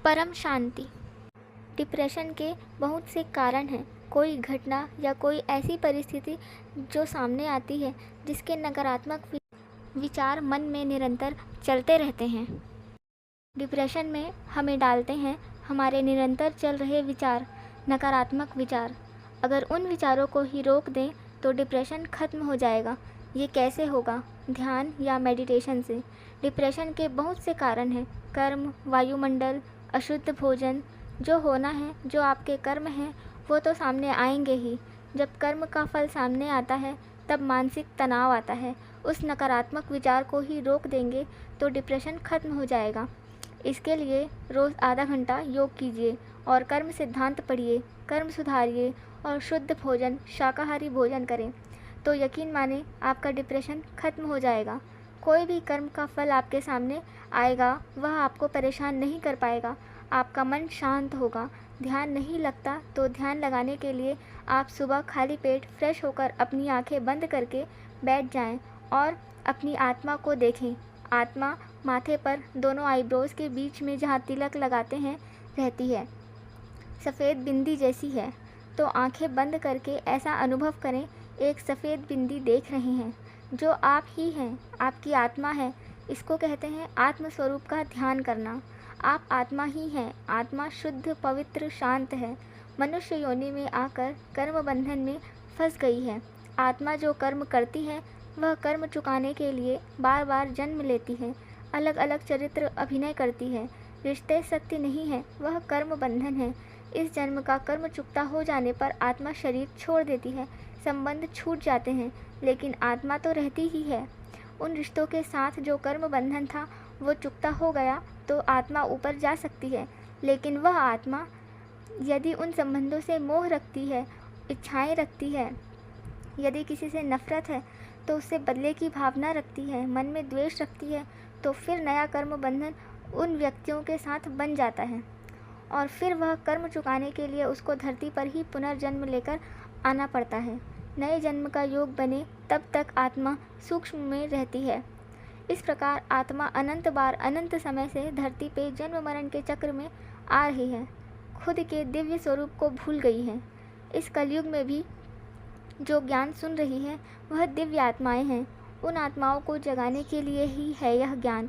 परम शांति। डिप्रेशन के बहुत से कारण हैं। कोई घटना या कोई ऐसी परिस्थिति जो सामने आती है जिसके नकारात्मक विचार मन में निरंतर चलते रहते हैं। डिप्रेशन में हमें डालते हैं हमारे निरंतर चल रहे विचार, नकारात्मक विचार। अगर उन विचारों को ही रोक दें तो डिप्रेशन खत्म हो जाएगा। ये कैसे होगा? ध्यान या मेडिटेशन से। डिप्रेशन के बहुत से कारण हैं। कर्म, वायुमंडल, अशुद्ध भोजन। जो होना है, जो आपके कर्म हैं, वो तो सामने आएंगे ही। जब कर्म का फल सामने आता है तब मानसिक तनाव आता है। उस नकारात्मक विचार को ही रोक देंगे तो डिप्रेशन खत्म हो जाएगा। इसके लिए रोज़ आधा घंटा योग कीजिए और कर्म सिद्धांत पढ़िए, कर्म सुधारिए और शुद्ध भोजन, शाकाहारी भोजन करें तो यकीन माने आपका डिप्रेशन खत्म हो जाएगा। कोई भी कर्म का फल आपके सामने आएगा वह आपको परेशान नहीं कर पाएगा। आपका मन शांत होगा। ध्यान नहीं लगता तो ध्यान लगाने के लिए आप सुबह खाली पेट फ्रेश होकर अपनी आंखें बंद करके बैठ जाएं और अपनी आत्मा को देखें। आत्मा माथे पर दोनों आईब्रोज के बीच में जहाँ तिलक लगाते हैं रहती है, सफ़ेद बिंदी जैसी है। तो आंखें बंद करके ऐसा अनुभव करें, एक सफ़ेद बिंदी देख रहे हैं जो आप ही हैं, आपकी आत्मा है। इसको कहते हैं आत्म स्वरूप का ध्यान करना। आप आत्मा ही हैं। आत्मा शुद्ध, पवित्र, शांत है। मनुष्य योनि में आकर कर्म बंधन में फंस गई है। आत्मा जो कर्म करती है वह कर्म चुकाने के लिए बार बार जन्म लेती है, अलग अलग चरित्र अभिनय करती है। रिश्ते सत्य नहीं है, वह कर्म बंधन है। इस जन्म का कर्म चुकता हो जाने पर आत्मा शरीर छोड़ देती है, संबंध छूट जाते हैं, लेकिन आत्मा तो रहती ही है। उन रिश्तों के साथ जो कर्म बंधन था वो चुकता हो गया तो आत्मा ऊपर जा सकती है, लेकिन वह आत्मा यदि उन संबंधों से मोह रखती है, इच्छाएं रखती है, यदि किसी से नफरत है तो उससे बदले की भावना रखती है, मन में द्वेष रखती है, तो फिर नया कर्म बंधन उन व्यक्तियों के साथ बन जाता है और फिर वह कर्म चुकाने के लिए उसको धरती पर ही पुनर्जन्म लेकर आना पड़ता है। नए जन्म का योग बने तब तक आत्मा सूक्ष्म में रहती है। इस प्रकार आत्मा अनंत बार, अनंत समय से धरती पे जन्म मरण के चक्र में आ रही है, खुद के दिव्य स्वरूप को भूल गई है। इस कलयुग में भी जो ज्ञान सुन रही है वह दिव्य आत्माएं हैं। उन आत्माओं को जगाने के लिए ही है यह ज्ञान।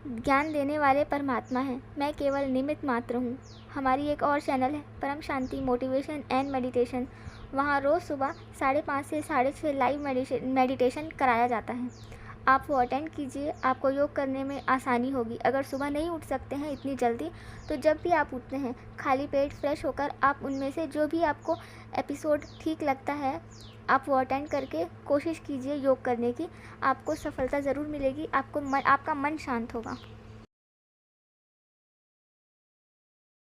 ज्ञान देने वाले परमात्मा हैं, मैं केवल निमित्त मात्र हूँ। हमारी एक और चैनल है परम शांति मोटिवेशन एंड मेडिटेशन। वहाँ रोज़ सुबह 5:30 से 6:30 लाइव मेडिटेशन कराया जाता है। आप वो अटेंड कीजिए, आपको योग करने में आसानी होगी। अगर सुबह नहीं उठ सकते हैं इतनी जल्दी तो जब भी आप उठते हैं खाली पेट फ्रेश होकर आप उनमें से जो भी आपको एपिसोड ठीक लगता है आप वो अटेंड करके कोशिश कीजिए योग करने की। आपको सफलता ज़रूर मिलेगी। आपका मन शांत होगा।